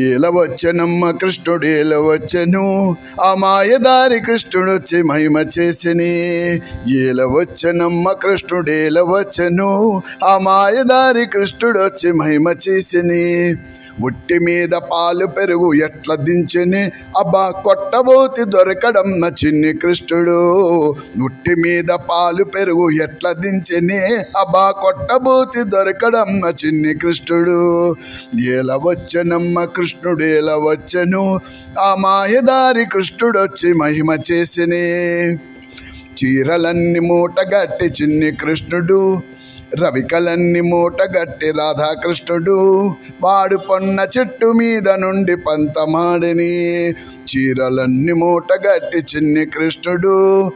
ఏలవచ్చనమ్మ కృష్ణుడేలవచ్చను ఆ మాయదారి కృష్ణుడొచ్చి మహిమ చేసిని. ఏలవచ్చనమ్మ కృష్ణుడేలవచ్చను ఆ మాయదారి కృష్ణుడొచ్చి మహిమ చేసిని. ఉట్టి మీద పాలు పెరుగు ఎట్ల దించెని అబ్బా కొట్టబోతి దొరకడమ్మ చిన్ని కృష్ణుడు. ఉట్టి మీద పాలు పెరుగు ఎట్ల దించెని అబ్బా కొట్టబోతి దొరకడమ్మ చిన్ని కృష్ణుడు. ఏలవచ్చనమ్మ కృష్ణుడేలవచ్చను ఆ మాయదారి కృష్ణుడొచ్చి మహిమ చేసిని. చీరలన్నీ మూటగట్టి చిన్ని కృష్ణుడు, రవికలన్నీ మూటగట్టి రాధాకృష్ణుడు, వాడు పొన్న చెట్టు మీద నుండి పంతమాడిని. చీరలన్నీ మూటగట్టి చిన్ని కృష్ణుడు,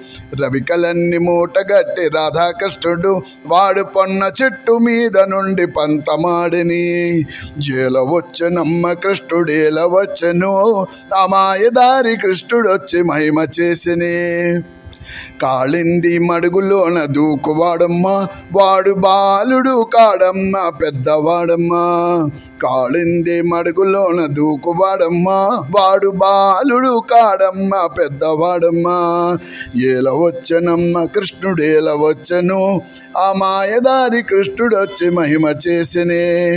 రవికలన్నీ మూటగట్టి రాధాకృష్ణుడు, వాడు పొన్న చెట్టు మీద నుండి పంతమాడిని. ఏలవచ్చనమ్మ కృష్ణుడేలవచ్చను ఆ మాయదారి కృష్ణుడొచ్చి మహిమ చేసిని. కాళింది మడుగులోన దూకువాడమ్మ వాడు బాలుడు కాడమ్మ పెద్దవాడమ్మ. కాళింది మడుగులోన దూకువాడమ్మ వాడు బాలుడు కాడమ్మ పెద్దవాడమ్మ. ఏలవచ్చనమ్మ కృష్ణుడేలవచ్చను ఆ మాయదారి కృష్ణుడొచ్చి మహిమ చేసిని.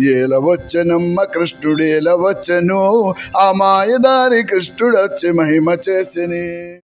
ఏలవచ్చనమ్మ కృష్ణుడేలవచ్చను ఆ మాయదారి కృష్ణుడొచ్చి మహిమ చేసిని.